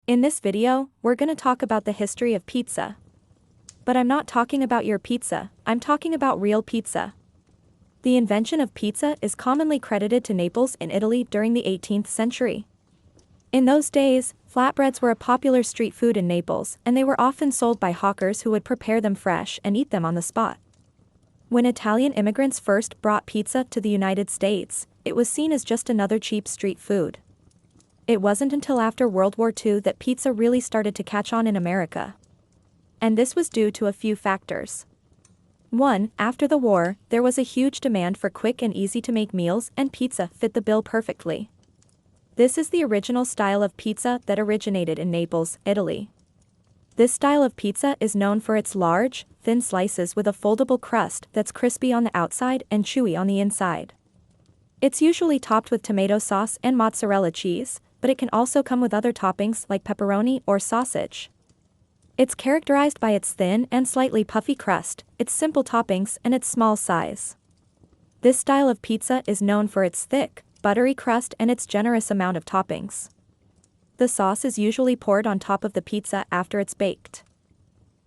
In this video, we're gonna talk about the history of pizza. But I'm not talking about your pizza, I'm talking about real pizza. The invention of pizza is commonly credited to Naples in Italy during the 18th century. In those days, flatbreads were a popular street food in Naples, and they were often sold by hawkers who would prepare them fresh and eat them on the spot. When Italian immigrants first brought pizza to the United States, it was seen as just another cheap street food. It wasn't until after World War II that pizza really started to catch on in America. And this was due to a few factors. 1. After the war, there was a huge demand for quick and easy-to-make meals, and pizza fit the bill perfectly. This is the original style of pizza that originated in Naples, Italy. This style of pizza is known for its large, thin slices with a foldable crust that's crispy on the outside and chewy on the inside. It's usually topped with tomato sauce and mozzarella cheese, but it can also come with other toppings like pepperoni or sausage. It's characterized by its thin and slightly puffy crust, its simple toppings, and its small size. This style of pizza is known for its thick, buttery crust and its generous amount of toppings. The sauce is usually poured on top of the pizza after it's baked.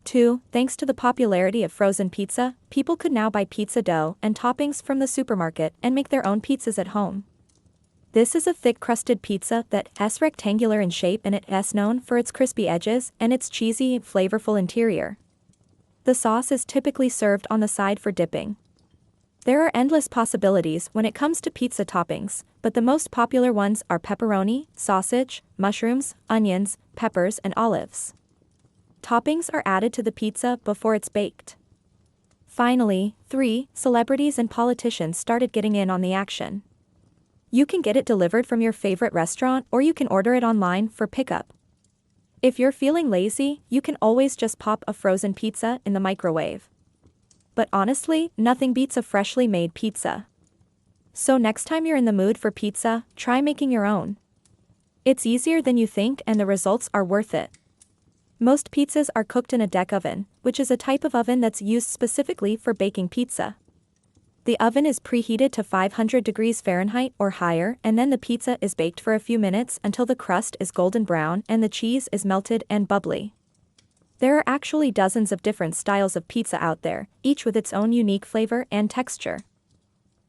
2. Thanks to the popularity of frozen pizza, people could now buy pizza dough and toppings from the supermarket and make their own pizzas at home. This is a thick-crusted pizza that's rectangular in shape and it's known for its crispy edges and its cheesy, flavorful interior. The sauce is typically served on the side for dipping. There are endless possibilities when it comes to pizza toppings, but the most popular ones are pepperoni, sausage, mushrooms, onions, peppers, and olives. Toppings are added to the pizza before it's baked. Finally, 3. Celebrities and politicians started getting in on the action. You can get it delivered from your favorite restaurant or you can order it online for pickup. If you're feeling lazy, you can always just pop a frozen pizza in the microwave. But honestly, nothing beats a freshly made pizza. So next time you're in the mood for pizza, try making your own. It's easier than you think and the results are worth it. Most pizzas are cooked in a deck oven, which is a type of oven that's used specifically for baking pizza. The oven is preheated to 500 degrees Fahrenheit or higher, and then the pizza is baked for a few minutes until the crust is golden brown and the cheese is melted and bubbly. There are actually dozens of different styles of pizza out there, each with its own unique flavor and texture.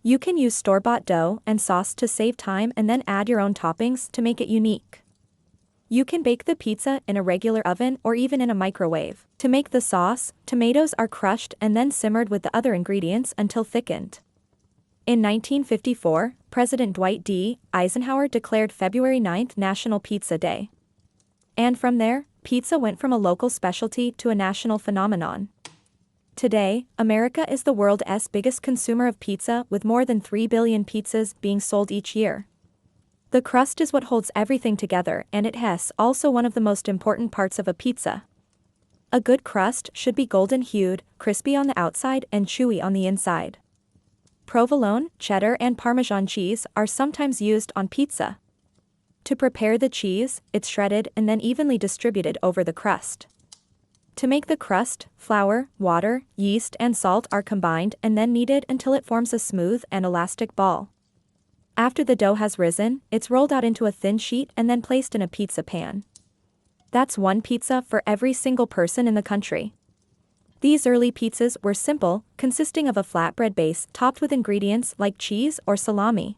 You can use store-bought dough and sauce to save time and then add your own toppings to make it unique. You can bake the pizza in a regular oven or even in a microwave. To make the sauce, tomatoes are crushed and then simmered with the other ingredients until thickened. In 1954, President Dwight D. Eisenhower declared February 9th National Pizza Day. And from there, pizza went from a local specialty to a national phenomenon. Today, America is the world's biggest consumer of pizza with more than 3 billion pizzas being sold each year. The crust is what holds everything together and it's also one of the most important parts of a pizza. A good crust should be golden-hued, crispy on the outside and chewy on the inside. Provolone, cheddar and Parmesan cheese are sometimes used on pizza. To prepare the cheese, it's shredded and then evenly distributed over the crust. To make the crust, flour, water, yeast and salt are combined and then kneaded until it forms a smooth and elastic ball. After the dough has risen, it's rolled out into a thin sheet and then placed in a pizza pan. That's one pizza for every single person in the country. These early pizzas were simple, consisting of a flatbread base topped with ingredients like cheese or salami.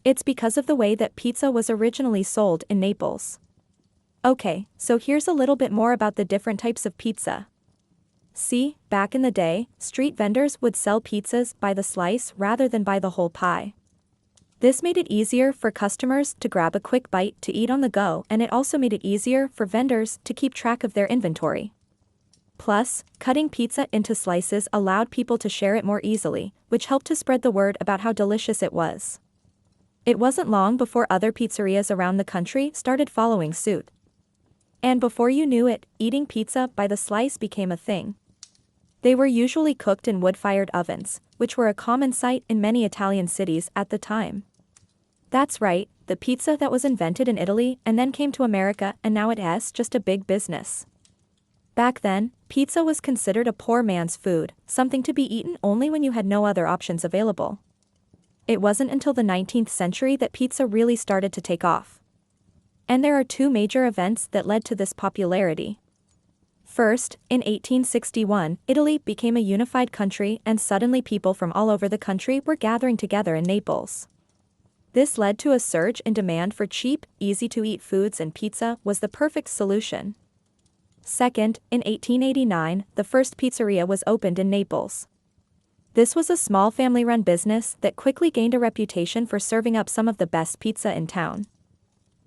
It's because of the way that pizza was originally sold in Naples. Okay, so here's a little bit more about the different types of pizza. See, back in the day, street vendors would sell pizzas by the slice rather than by the whole pie. This made it easier for customers to grab a quick bite to eat on the go, and it also made it easier for vendors to keep track of their inventory. Plus, cutting pizza into slices allowed people to share it more easily, which helped to spread the word about how delicious it was. It wasn't long before other pizzerias around the country started following suit. And before you knew it, eating pizza by the slice became a thing. They were usually cooked in wood-fired ovens, which were a common sight in many Italian cities at the time. That's right, the pizza that was invented in Italy and then came to America and now it's just a big business. Back then, pizza was considered a poor man's food, something to be eaten only when you had no other options available. It wasn't until the 19th century that pizza really started to take off. And there are two major events that led to this popularity. First, in 1861, Italy became a unified country and suddenly people from all over the country were gathering together in Naples. This led to a surge in demand for cheap, easy-to-eat foods, and pizza was the perfect solution. Second, in 1889, the first pizzeria was opened in Naples. This was a small family-run business that quickly gained a reputation for serving up some of the best pizza in town.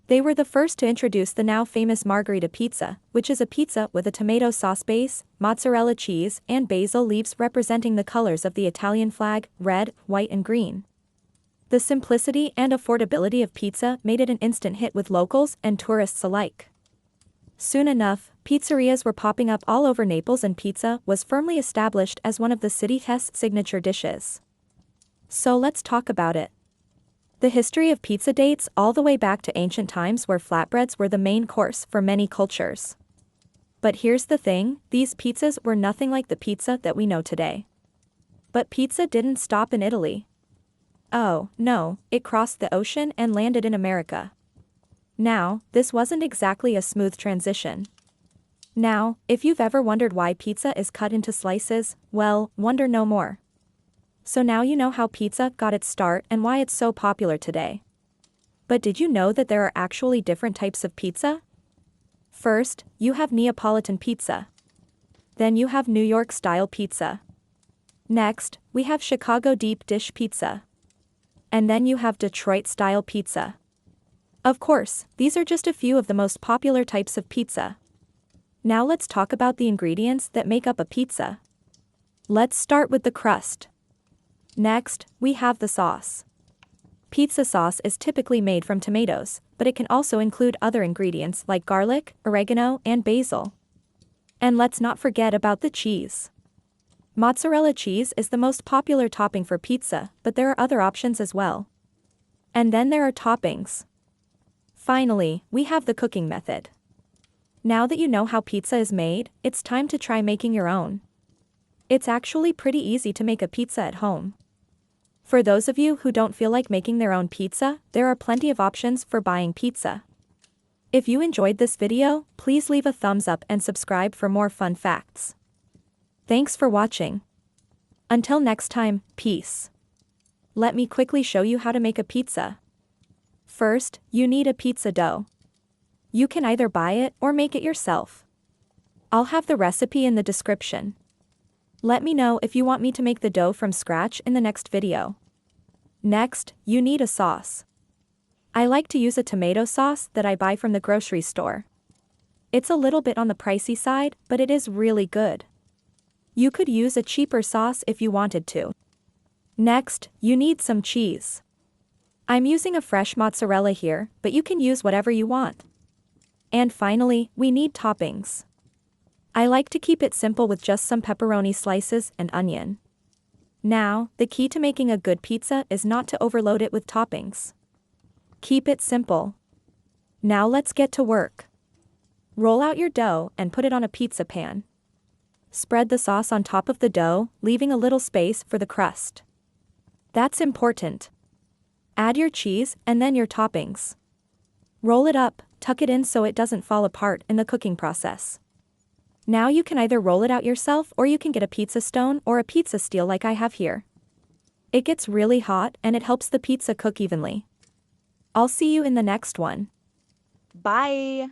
They were the first to introduce the now famous margherita pizza, which is a pizza with a tomato sauce base, mozzarella cheese, and basil leaves representing the colors of the Italian flag, red, white and green. The simplicity and affordability of pizza made it an instant hit with locals and tourists alike. Soon enough, pizzerias were popping up all over Naples and pizza was firmly established as one of the city's signature dishes. So let's talk about it. The history of pizza dates all the way back to ancient times where flatbreads were the main course for many cultures. But here's the thing, these pizzas were nothing like the pizza that we know today. But pizza didn't stop in Italy. Oh, no, it crossed the ocean and landed in America. Now, this wasn't exactly a smooth transition. Now, if you've ever wondered why pizza is cut into slices, well, wonder no more. So now you know how pizza got its start and why it's so popular today. But did you know that there are actually different types of pizza? First, you have Neapolitan pizza. Then you have New York-style pizza. Next, we have Chicago deep dish pizza. And then you have Detroit-style pizza. Of course, these are just a few of the most popular types of pizza. Now let's talk about the ingredients that make up a pizza. Let's start with the crust. Next, we have the sauce. Pizza sauce is typically made from tomatoes, but it can also include other ingredients like garlic, oregano, and basil. And let's not forget about the cheese. Mozzarella cheese is the most popular topping for pizza, but there are other options as well. And then there are toppings. Finally, we have the cooking method. Now that you know how pizza is made, it's time to try making your own. It's actually pretty easy to make a pizza at home. For those of you who don't feel like making their own pizza, there are plenty of options for buying pizza. If you enjoyed this video, please leave a thumbs up and subscribe for more fun facts. Thanks for watching. Until next time, peace. Let me quickly show you how to make a pizza. First, you need a pizza dough. You can either buy it or make it yourself. I'll have the recipe in the description. Let me know if you want me to make the dough from scratch in the next video. Next, you need a sauce. I like to use a tomato sauce that I buy from the grocery store. It's a little bit on the pricey side, but it is really good. You could use a cheaper sauce if you wanted to. Next, you need some cheese. I'm using a fresh mozzarella here, but you can use whatever you want. And finally, we need toppings. I like to keep it simple with just some pepperoni slices and onion. Now, the key to making a good pizza is not to overload it with toppings. Keep it simple. Now let's get to work. Roll out your dough and put it on a pizza pan. Spread the sauce on top of the dough, leaving a little space for the crust. That's important. Add your cheese and then your toppings. Roll it up, tuck it in so it doesn't fall apart in the cooking process. Now you can either roll it out yourself or you can get a pizza stone or a pizza steel like I have here. It gets really hot and it helps the pizza cook evenly. I'll see you in the next one. Bye.